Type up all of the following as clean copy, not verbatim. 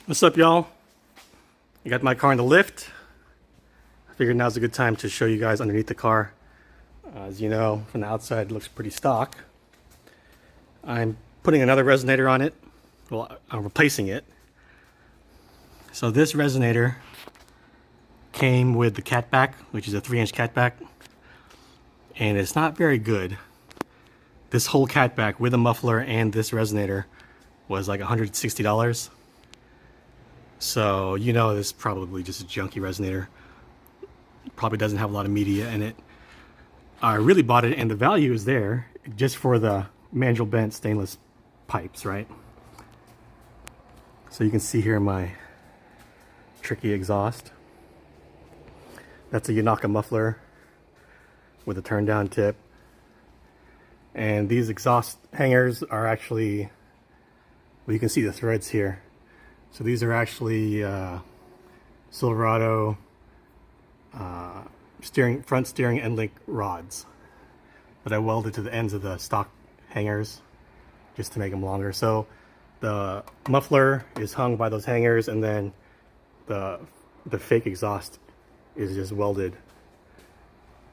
What's up, y'all? I got my car in the lift. I figured now's a good time to show you guys underneath the car. As you know, from the outside, it looks pretty stock. I'm putting another resonator on it. Well, I'm replacing it. So this resonator came with the catback, which is a 3-inch catback, and it's not very good. This whole catback with a muffler and this resonator was like $160. So, you know, this is probably just a junky resonator. Probably doesn't have a lot of media in it. I really bought it, and the value is there just for the mandrel bent stainless pipes, right? So you can see here my tricky exhaust. That's a Yanaka muffler with a turn down tip. And these exhaust hangers are actually, well, you can see the threads here. So these are actually Silverado front steering end link rods that I welded to the ends of the stock hangers just to make them longer. So the muffler is hung by those hangers, and then the fake exhaust is just welded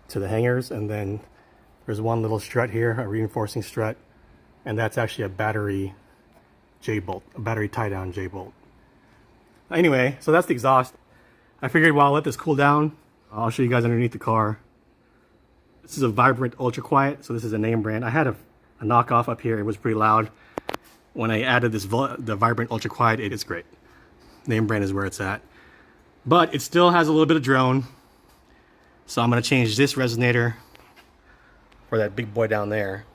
to the hangers. And then there's one little strut here, a reinforcing strut, and that's actually a battery J-bolt, a battery tie-down J-bolt. Anyway, so that's the exhaust. I figured while I let this cool down, I'll show you guys underneath the car. This is a Vibrant Ultra Quiet, so this is a name brand. I had a knockoff up here. It was pretty loud. When I added the Vibrant Ultra Quiet, it is great. Name brand is where it's at. But it still has a little bit of drone. So I'm going to change this resonator for that big boy down there.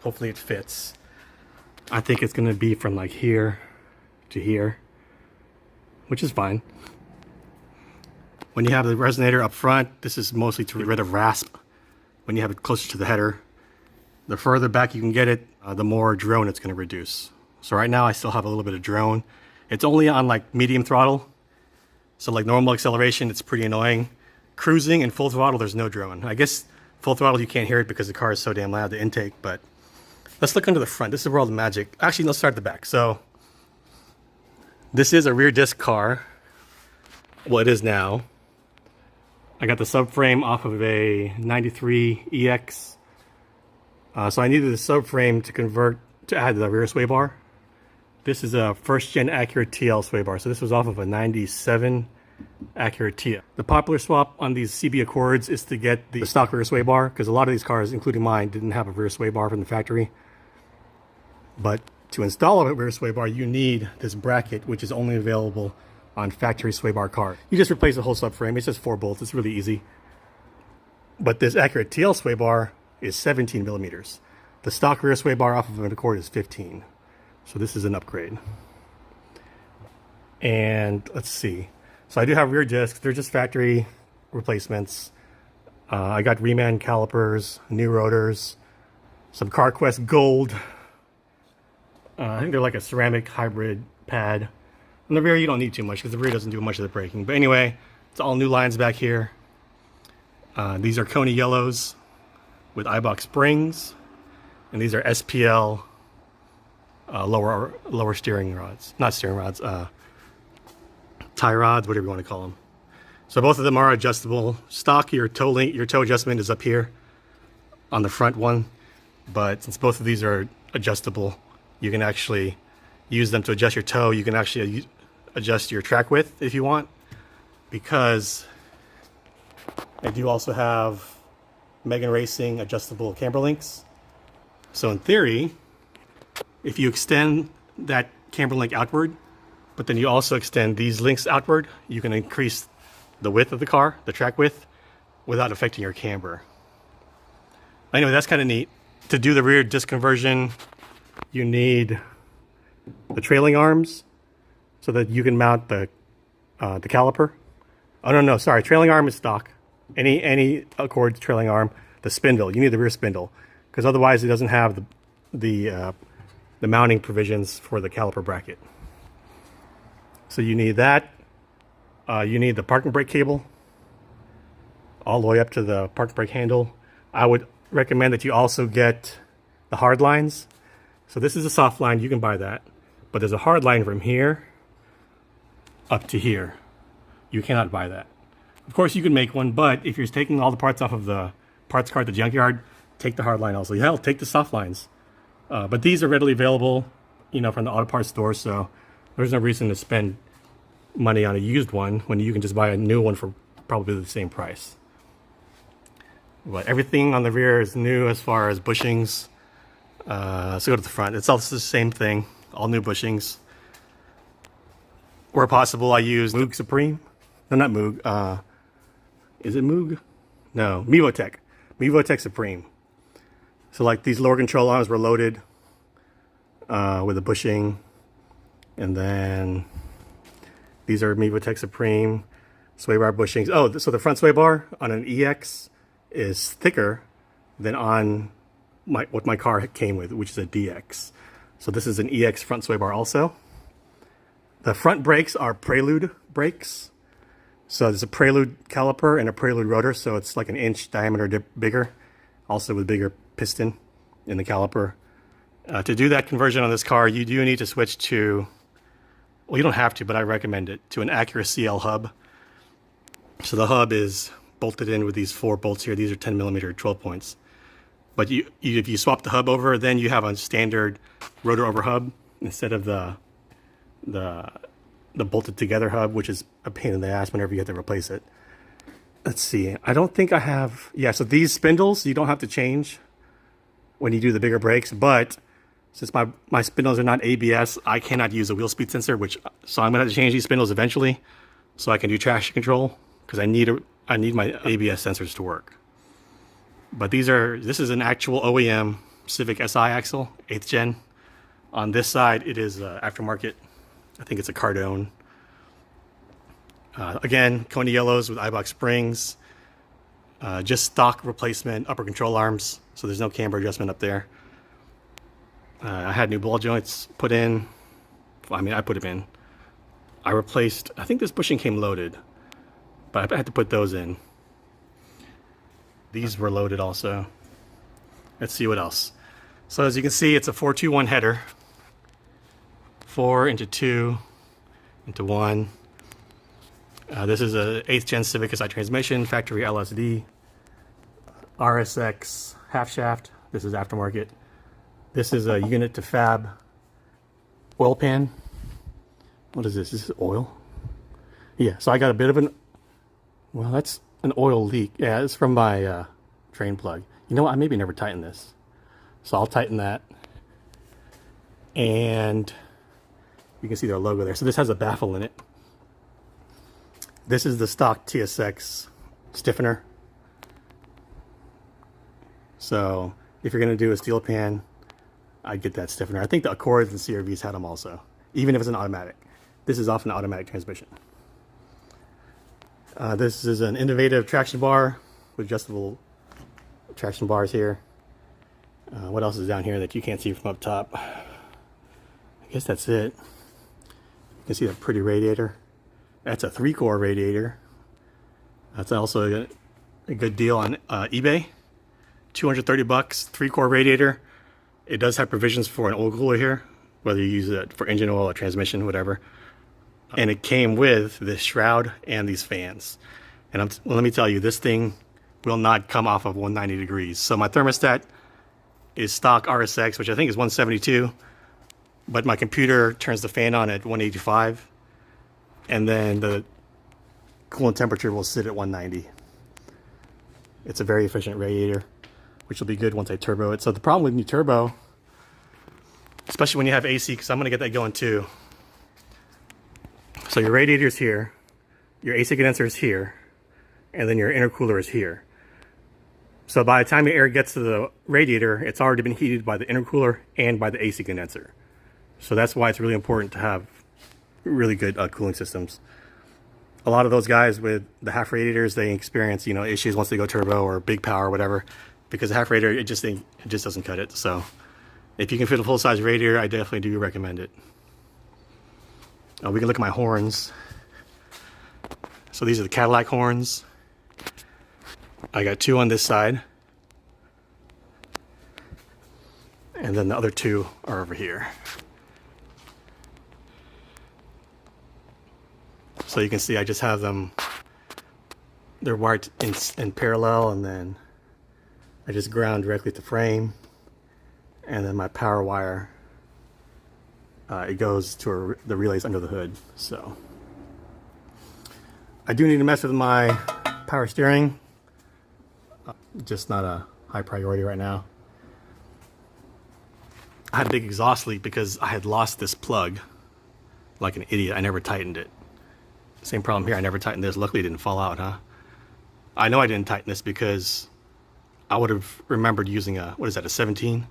Hopefully it fits. I think it's going to be from like here to here, which is fine. When you have the resonator up front, this is mostly to get rid of rasp. When you have it closer to the header, the further back you can get it, the more drone it's going to reduce. So right now I still have a little bit of drone. It's only on like medium throttle. So like normal acceleration, it's pretty annoying. Cruising and full throttle, there's no drone. I guess full throttle you can't hear it because the car is so damn loud, the intake, but let's look under the front. This is where all the magic. Actually, let's start at the back. So this is a rear disc car. Well, it is now. I got the subframe off of a 93 EX. So I needed the subframe to add the rear sway bar. This is a first gen Acura TL sway bar. So this was off of a 97 Acura TL. The popular swap on these CB Accords is to get the stock rear sway bar, because a lot of these cars, including mine, didn't have a rear sway bar from the factory. But to install a rear sway bar, you need this bracket, which is only available on factory sway bar car. You just replace the whole subframe. It's just 4 bolts. It's really easy. But this Acura TL sway bar is 17 millimeters. The stock rear sway bar off of an Accord is 15. So this is an upgrade. And let's see. So I do have rear discs. They're just factory replacements. I got Reman calipers, new rotors, some CarQuest Gold. I think they're like a ceramic hybrid pad. On the rear, you don't need too much because the rear doesn't do much of the braking. But anyway, it's all new lines back here. These are Koni yellows with Eibach springs, and these are SPL lower steering rods, not steering rods, tie rods, whatever you want to call them. So both of them are adjustable. Stock, your toe adjustment is up here on the front one, but since both of these are adjustable, you can actually use them to adjust your toe. You can actually adjust your track width if you want, because I do also have Megan Racing adjustable camber links. So in theory, if you extend that camber link outward, but then you also extend these links outward, you can increase the width of the car, the track width, without affecting your camber. Anyway, that's kind of neat. To do the rear disc conversion, you need the trailing arms so that you can mount the caliper. Oh no, sorry, trailing arm is stock. Any Accord trailing arm, the spindle. You need the rear spindle because otherwise it doesn't have the mounting provisions for the caliper bracket. So you need that. You need the parking brake cable all the way up to the parking brake handle. I would recommend that you also get the hard lines. So this is a soft line, you can buy that. But there's a hard line from here up to here. You cannot buy that. Of course, you can make one, but if you're taking all the parts off of the parts cart at the junkyard, take the hard line also. Hell, take the soft lines. But these are readily available, you know, from the auto parts store, so there's no reason to spend money on a used one when you can just buy a new one for probably the same price. But everything on the rear is new as far as bushings. Let's go to the front. It's also the same thing, all new bushings. Where possible, I use Moog Supreme. No, not Moog. Is it Moog? No, Mevotech. Mevotech Supreme. So like these lower control arms were loaded with a bushing. And then these are Mevotech Supreme sway bar bushings. Oh, so the front sway bar on an EX is thicker than on what my car came with, which is a DX. So this is an EX front sway bar also. The front brakes are Prelude brakes. So there's a Prelude caliper and a Prelude rotor, so it's like an inch diameter bigger, also with bigger piston in the caliper. To do that conversion on this car, you do need to switch to, well, you don't have to, but I recommend it, to an Acura CL hub. So the hub is bolted in with these 4 bolts here. These are 10 millimeter 12 points. But if you swap the hub over, then you have a standard rotor over hub instead of the bolted together hub, which is a pain in the ass whenever you have to replace it. Let's see. I don't think I have. Yeah, so these spindles you don't have to change when you do the bigger brakes, but since my spindles are not ABS, I cannot use a wheel speed sensor, so I'm gonna have to change these spindles eventually so I can do traction control, because I need my ABS sensors to work. But this is an actual OEM Civic Si axle, 8th gen. On this side, it is aftermarket. I think it's a Cardone. Again, Kona yellows with Eibach springs. Just stock replacement upper control arms, so there's no camber adjustment up there. I had new ball joints put in. Well, I mean, I put them in. I replaced, I think this bushing came loaded, but I had to put those in. These were loaded also. Let's see what else. So as you can see, it's a 421 header. 4 into 2 into 1. This is a 8th gen Civic Si transmission, factory LSD. RSX half shaft. This is aftermarket. This is a unit to fab oil pan. What is this? Is this oil? Yeah, so I got a bit of well, that's an oil leak. Yeah, it's from my drain plug. You know what? I maybe never tightened this. So I'll tighten that. And you can see their logo there. So this has a baffle in it. This is the stock TSX stiffener. So if you're going to do a steel pan, I'd get that stiffener. I think the Accords and CRVs had them also, even if it's an automatic. This is often an automatic transmission. This is an innovative traction bar with adjustable traction bars here. What else is down here that you can't see from up top? I guess that's it. You can see that pretty radiator. That's a 3-core radiator. That's also a good deal on eBay. $230, 3-core radiator. It does have provisions for an oil cooler here, whether you use it for engine oil or transmission, whatever. And it came with this shroud and these fans. And well, let me tell you, this thing will not come off of 190 degrees. So my thermostat is stock RSX, which I think is 172. But my computer turns the fan on at 185. And then the coolant temperature will sit at 190. It's a very efficient radiator, which will be good once I turbo it. So the problem with new turbo, especially when you have AC, because I'm going to get that going too. So your radiator is here, your AC condenser is here, and then your intercooler is here. So by the time the air gets to the radiator, it's already been heated by the intercooler and by the AC condenser. So that's why it's really important to have really good cooling systems. A lot of those guys with the half radiators, they experience, you know, issues once they go turbo or big power or whatever, because the half radiator, it just doesn't cut it. So if you can fit a full size radiator, I definitely do recommend it. We can look at my horns. So these are the Cadillac horns. I got 2 on this side, and then the other 2 are over here. So you can see I just have them, they're wired in parallel, and then I just ground directly to frame, and then my power wire, it goes to the relays under the hood. So I do need to mess with my power steering, just not a high priority right now. I had a big exhaust leak because I had lost this plug like an idiot. I never tightened it. Same problem here, I never tightened this. Luckily it didn't fall out, huh? I know I didn't tighten this because I would have remembered using a, what is that, a 17?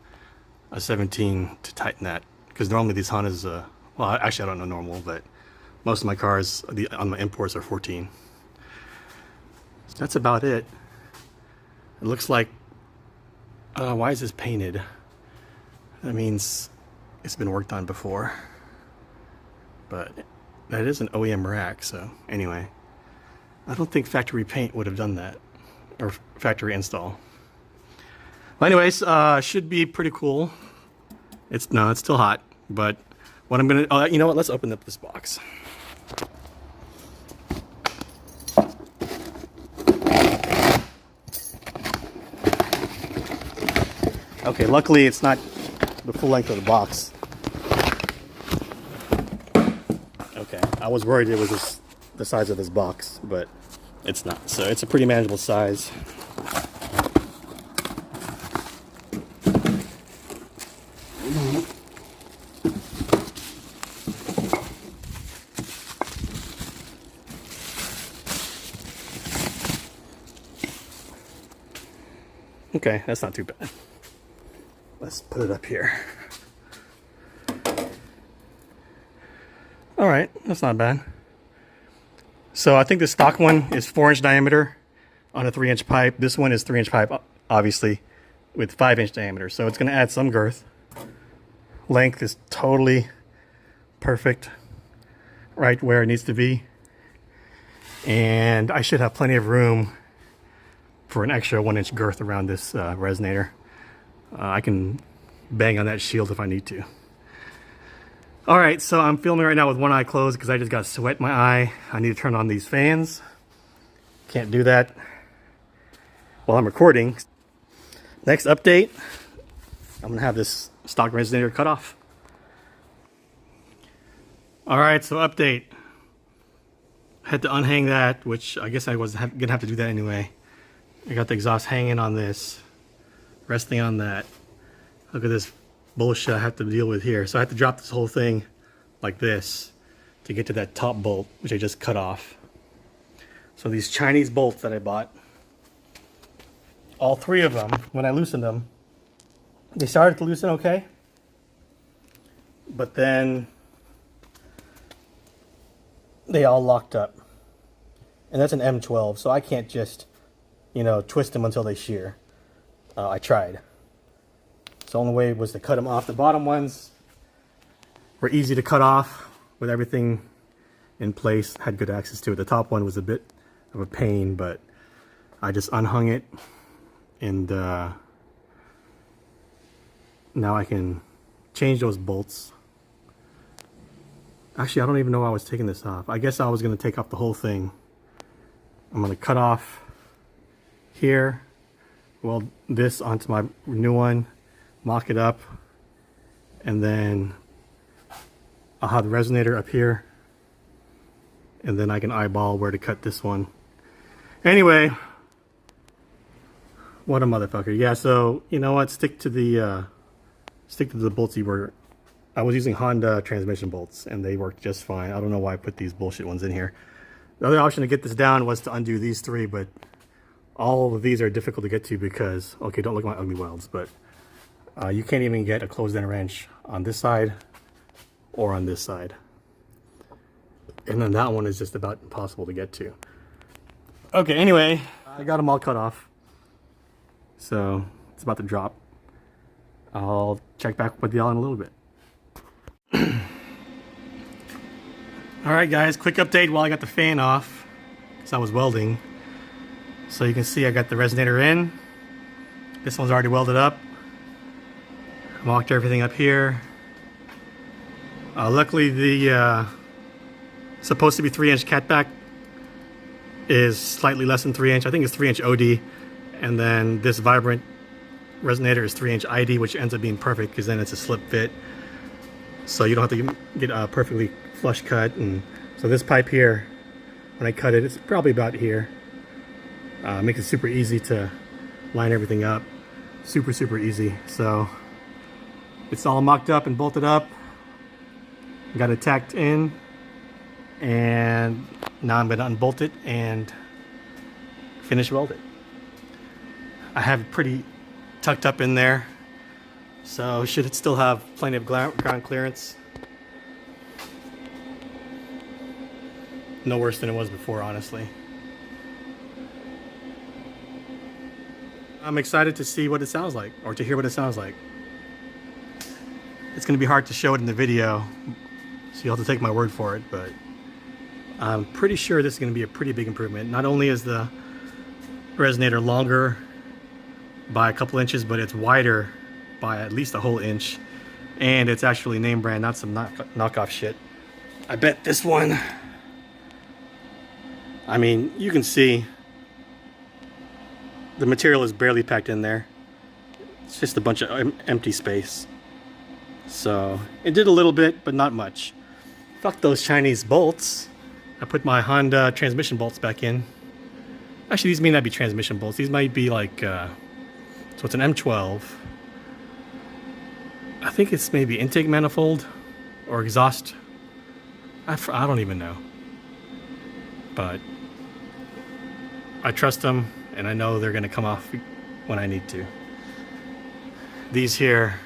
A 17 to tighten that. Because normally these Hondas, well, actually I don't know normal, but most of my cars on my imports are 14. So that's about it. It looks like, why is this painted? That means it's been worked on before. But that is an OEM rack, so anyway. I don't think factory paint would have done that, or factory install. Well, anyways, should be pretty cool. It's still hot, but what I'm gonna, you know what, let's open up this box. Okay, luckily it's not the full length of the box. Okay, I was worried it was just the size of this box, but it's not. So it's a pretty manageable size. Okay, that's not too bad. Let's put it up here. All right, that's not bad. So I think the stock one is 4-inch diameter on a 3-inch pipe. This one is 3-inch pipe, obviously, with 5-inch diameter. So it's gonna add some girth. Length is totally perfect, right where it needs to be. And I should have plenty of room for an extra 1-inch girth around this resonator. I can bang on that shield if I need to. All right, so I'm filming right now with one eye closed because I just got sweat in my eye. I need to turn on these fans. Can't do that while I'm recording. Next update, I'm gonna have this stock resonator cut off. All right, so update. I had to unhang that, which I guess I was gonna have to do that anyway. I got the exhaust hanging on this, resting on that. Look at this bullshit I have to deal with here. So I have to drop this whole thing like this to get to that top bolt, which I just cut off. So these Chinese bolts that I bought, all 3 of them, when I loosened them, they started to loosen okay, but then they all locked up. And that's an M12, so I can't just, you know, twist them until they shear. I tried. So the only way was to cut them off. The bottom ones were easy to cut off with everything in place, had good access to it. The top one was a bit of a pain, but I just unhung it, and now I can change those bolts. Actually, I don't even know why I was taking this off. I guess I was going to take off the whole thing. I'm going to cut off here, weld this onto my new one, mock it up, and then I'll have the resonator up here, and then I can eyeball where to cut this one. Anyway, what a motherfucker. Yeah, so you know what, stick to the bolts you were. I was using Honda transmission bolts and they worked just fine. I don't know why I put these bullshit ones in here. The other option to get this down was to undo these 3, but all of these are difficult to get to because, okay, don't look at my ugly welds, but you can't even get a closed-end wrench on this side or on this side. And then that one is just about impossible to get to. Okay, anyway, I got them all cut off. So it's about to drop. I'll check back with y'all in a little bit. Alright guys, quick update while I got the fan off, because I was welding. So you can see I got the resonator in. This one's already welded up. Mocked everything up here. Luckily the supposed to be 3-inch catback is slightly less than 3-inch. I think it's 3-inch OD, and then this Vibrant resonator is 3-inch ID, which ends up being perfect because then it's a slip fit, so you don't have to get a perfectly flush cut. And so this pipe here, when I cut it, it's probably about here. Makes it super easy to line everything up. Super easy. So it's all mocked up and bolted up. Got it tacked in, and now I'm going to unbolt it and finish weld it. I have it pretty tucked up in there, so should still have plenty of ground clearance. No worse than it was before, honestly. I'm excited to see what it sounds like, or to hear what it sounds like. It's going to be hard to show it in the video, so you'll have to take my word for it, but I'm pretty sure this is going to be a pretty big improvement. Not only is the resonator longer by a couple inches, but it's wider by at least a whole inch, and it's actually name brand, not some knockoff shit. I bet this one, I mean, you can see the material is barely packed in there. It's just a bunch of empty space. So it did a little bit, but not much. Fuck those Chinese bolts. I put my Honda transmission bolts back in. Actually, these may not be transmission bolts. These might be like, so it's an M12. I think it's maybe intake manifold or exhaust. I don't even know. But I trust them, and I know they're going to come off when I need to. These here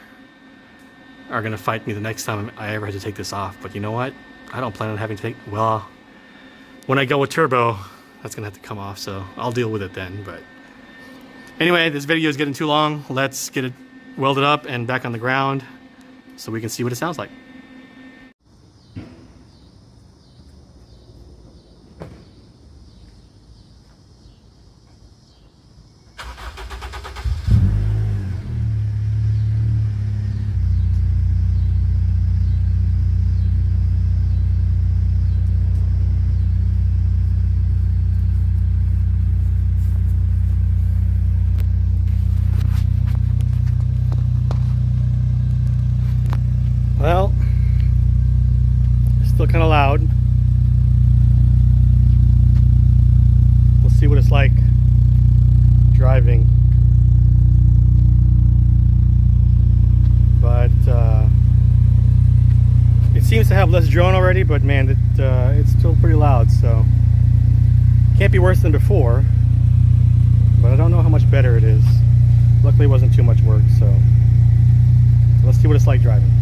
are going to fight me the next time I ever have to take this off. But you know what? I don't plan on having to take... Well, when I go with turbo, that's going to have to come off. So I'll deal with it then. But anyway, this video is getting too long. Let's get it welded up and back on the ground so we can see what it sounds like. Well, still kind of loud. We'll see what it's like driving. But it seems to have less drone already, but man, it's still pretty loud, so can't be worse than before. But I don't know how much better it is. Luckily it wasn't too much work, so let's see what it's like driving.